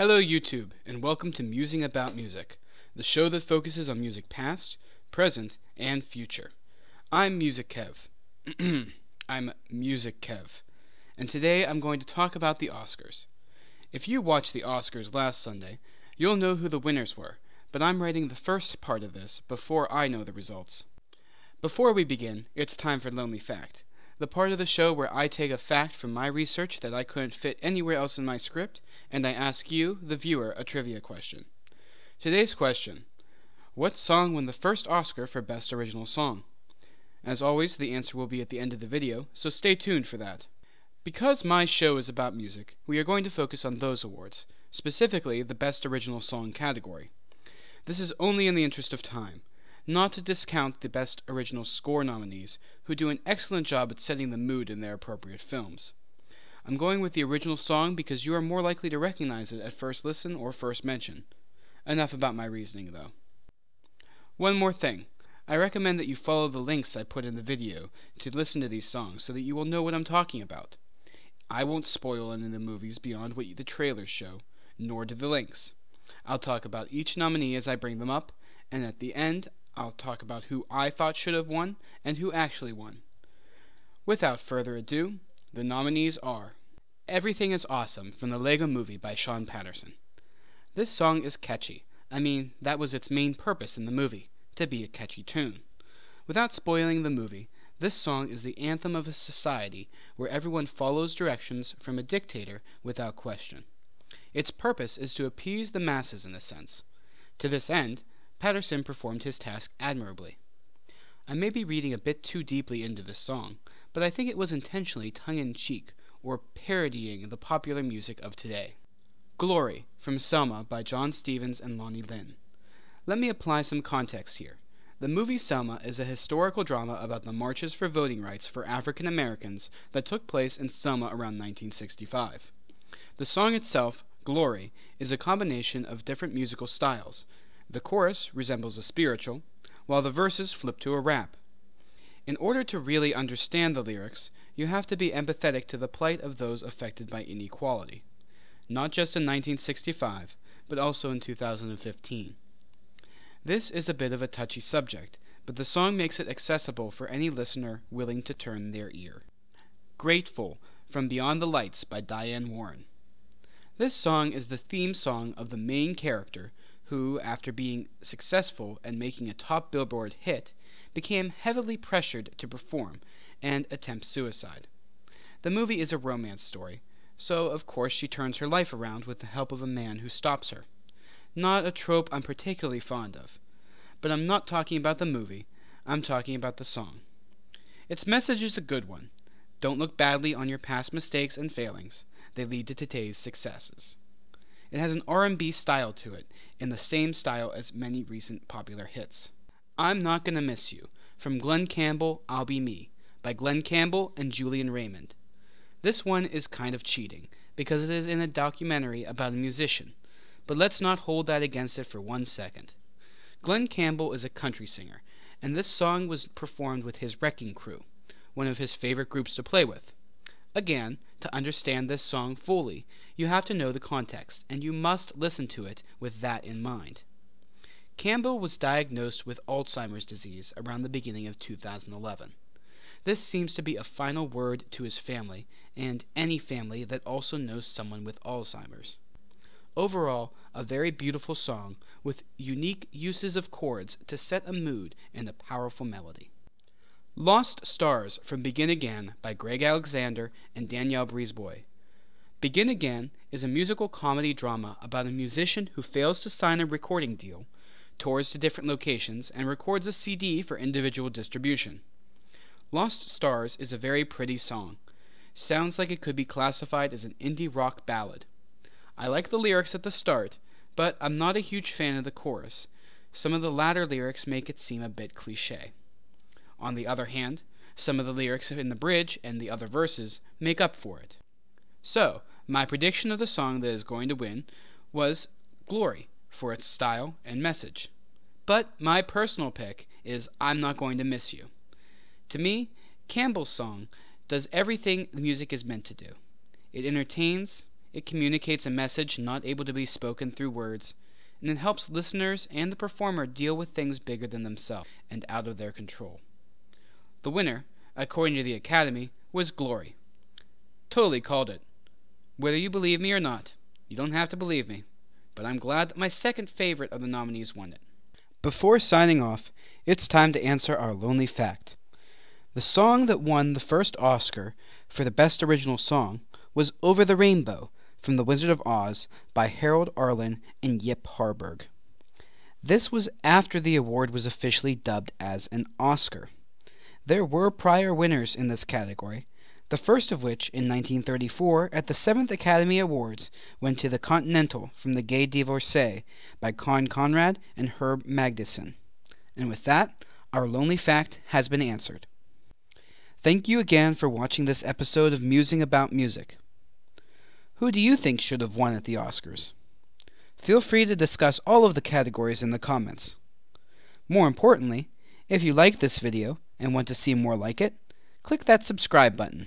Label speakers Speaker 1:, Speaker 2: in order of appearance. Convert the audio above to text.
Speaker 1: Hello YouTube, and welcome to Musing About Music, the show that focuses on music past, present, and future. I'm Musikev. I'm Musikev, and today I'm going to talk about the Oscars. If you watched the Oscars last Sunday, you'll know who the winners were, but I'm writing the first part of this before I know the results. Before we begin, it's time for Lonely Fact, the part of the show where I take a fact from my research that I couldn't fit anywhere else in my script, and I ask you, the viewer, a trivia question. Today's question: what song won the first Oscar for Best Original Song? As always, the answer will be at the end of the video, so stay tuned for that. Because my show is about music, we are going to focus on those awards, specifically the Best Original Song category. This is only in the interest of time, not to discount the Best Original Score nominees, who do an excellent job at setting the mood in their appropriate films. I'm going with the original song because you are more likely to recognize it at first listen or first mention. Enough about my reasoning, though. One more thing. I recommend that you follow the links I put in the video to listen to these songs so that you will know what I'm talking about. I won't spoil any of the movies beyond what the trailers show, nor do the links. I'll talk about each nominee as I bring them up, and at the end, I'll talk about who I thought should have won and who actually won. Without further ado, the nominees are Everything is Awesome from the Lego Movie by Sean Patterson. This song is catchy. I mean, that was its main purpose in the movie, to be a catchy tune. Without spoiling the movie, this song is the anthem of a society where everyone follows directions from a dictator without question. Its purpose is to appease the masses in a sense. To this end, Patterson performed his task admirably. I may be reading a bit too deeply into this song, but I think it was intentionally tongue-in-cheek, or parodying the popular music of today. Glory, from Selma by John Stevens and Lonnie Lynn. Let me apply some context here. The movie Selma is a historical drama about the marches for voting rights for African Americans that took place in Selma around 1965. The song itself, Glory, is a combination of different musical styles. The chorus resembles a spiritual, while the verses flip to a rap. In order to really understand the lyrics, you have to be empathetic to the plight of those affected by inequality, not just in 1965, but also in 2015. This is a bit of a touchy subject, but the song makes it accessible for any listener willing to turn their ear. Grateful, from Beyond the Lights by Diane Warren. This song is the theme song of the main character who, after being successful and making a top Billboard hit, became heavily pressured to perform and attempt suicide. The movie is a romance story, so of course she turns her life around with the help of a man who stops her. Not a trope I'm particularly fond of. But I'm not talking about the movie, I'm talking about the song. Its message is a good one. Don't look badly on your past mistakes and failings. They lead to today's successes. It has an R&B style to it, in the same style as many recent popular hits. I'm Not Gonna Miss You, from Glen Campbell, I'll Be Me, by Glen Campbell and Julian Raymond. This one is kind of cheating, because it is in a documentary about a musician, but let's not hold that against it for 1 second. Glen Campbell is a country singer, and this song was performed with his Wrecking Crew, one of his favorite groups to play with. Again, to understand this song fully, you have to know the context, and you must listen to it with that in mind. Campbell was diagnosed with Alzheimer's disease around the beginning of 2011. This seems to be a final word to his family, and any family that also knows someone with Alzheimer's. Overall, a very beautiful song with unique uses of chords to set a mood and a powerful melody. Lost Stars from Begin Again by Greg Alexander and Danielle Brisebois. Begin Again is a musical comedy drama about a musician who fails to sign a recording deal, tours to different locations, and records a CD for individual distribution. Lost Stars is a very pretty song. Sounds like it could be classified as an indie rock ballad. I like the lyrics at the start, but I'm not a huge fan of the chorus. Some of the latter lyrics make it seem a bit cliché. On the other hand, some of the lyrics in the bridge and the other verses make up for it. So, my prediction of the song that is going to win was Glory, for its style and message. But my personal pick is I'm Not Going to Miss You. To me, Campbell's song does everything the music is meant to do. It entertains, It communicates a message not able to be spoken through words, and it helps listeners and the performer deal with things bigger than themselves and out of their control. The winner, according to the Academy, was Glory. Totally called it. Whether you believe me or not, you don't have to believe me, but I'm glad that my second favorite of the nominees won it. Before signing off, it's time to answer our lonely fact. The song that won the first Oscar for the Best Original Song was Over the Rainbow from The Wizard of Oz by Harold Arlen and Yip Harburg. This was after the award was officially dubbed as an Oscar. There were prior winners in this category, the first of which, in 1934, at the 7th Academy Awards, went to The Continental from The Gay Divorcee by Con Conrad and Herb Magnuson. And with that, our lonely fact has been answered. Thank you again for watching this episode of Musing About Music. Who do you think should have won at the Oscars? Feel free to discuss all of the categories in the comments. More importantly, if you like this video and want to see more like it, click that subscribe button.